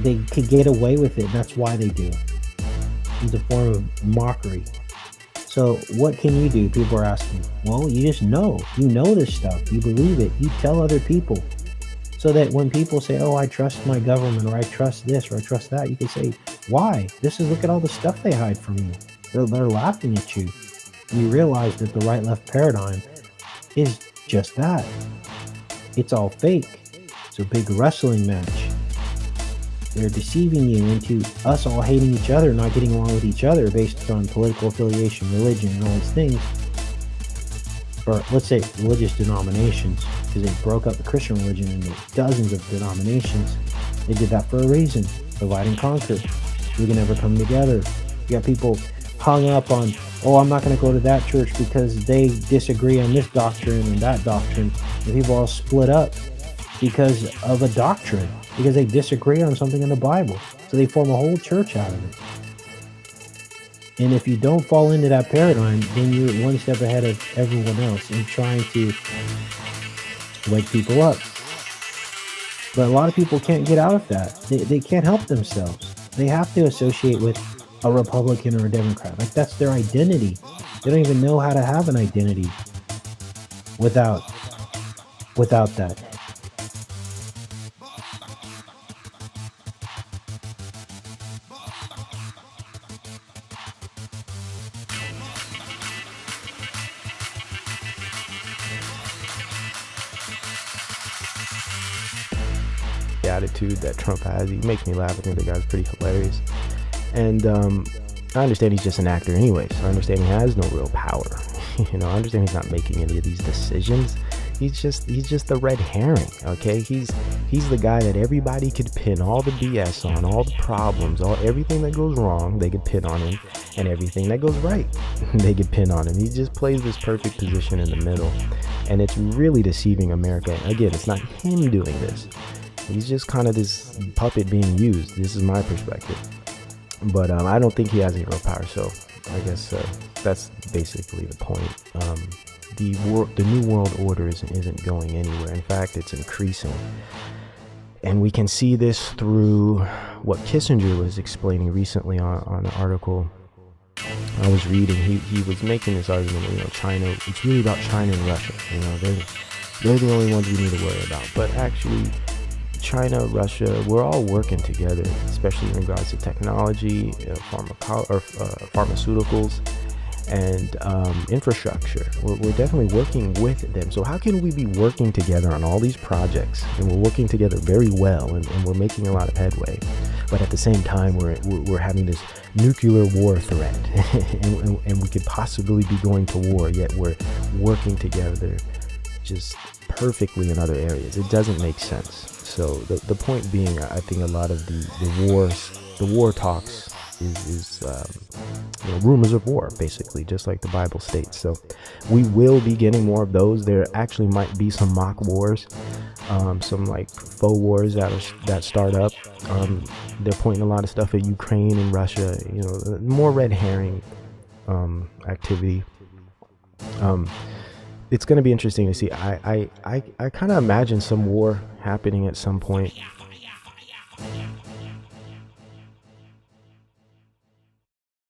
they could get away with it, and that's why they do it. It's a form of mockery. So what can you do? People are asking. Well, you just know. You know this stuff. You believe it. You tell other people. So that when people say, oh, I trust my government, or I trust this, or I trust that, you can say, why? Look at all the stuff they hide from you. They're laughing at you. And you realize that the right-left paradigm is just that. It's all fake. It's a big wrestling match. They're deceiving you into us all hating each other, not getting along with each other based on political affiliation, religion, and all these things. Or let's say religious denominations, because they broke up the Christian religion into dozens of denominations. They did that for a reason. Divide and conquer. We can never come together. You got people hung up on, oh, I'm not going to go to that church because they disagree on this doctrine and that doctrine. And people all split up because of a doctrine, because they disagree on something in the Bible. So they form a whole church out of it. And if you don't fall into that paradigm, then you're one step ahead of everyone else in trying to wake people up. But a lot of people can't get out of that. They can't help themselves. They have to associate with a Republican or a Democrat. Like, that's their identity. They don't even know how to have an identity without that. The attitude that Trump has, he makes me laugh. I think the guy's pretty hilarious. And I understand he's just an actor anyways. I understand he has no real power. I understand he's not making any of these decisions. He's just the red herring, okay? He's the guy that everybody could pin all the BS on, all the problems, everything that goes wrong, they could pin on him, and everything that goes right, they could pin on him. He just plays this perfect position in the middle, and it's really deceiving America. Again, it's not him doing this. He's just kind of this puppet being used. This is my perspective. But I don't think he has any real power, so I guess that's basically the point. The New World Order isn't going anywhere. In fact, it's increasing. And we can see this through what Kissinger was explaining recently on an article I was reading. He was making this argument that, China, it's really about China and Russia. They're the only ones we need to worry about. But actually, China, Russia, we're all working together, especially in regards to technology, pharmaceuticals, and infrastructure. We're definitely working with them. So how can we be working together on all these projects, and we're working together very well, and we're making a lot of headway, but at the same time we're having this nuclear war threat, and we could possibly be going to war, yet we're working together just perfectly in other areas. It doesn't make sense. So the point being, I think a lot of the war talks is rumors of war, basically, just like the Bible states. So we will be getting more of those. There actually might be some mock wars, some like faux wars that start up. They're pointing a lot of stuff at Ukraine and Russia. More red herring activity. It's going to be interesting to see. I kind of imagine some war happening at some point.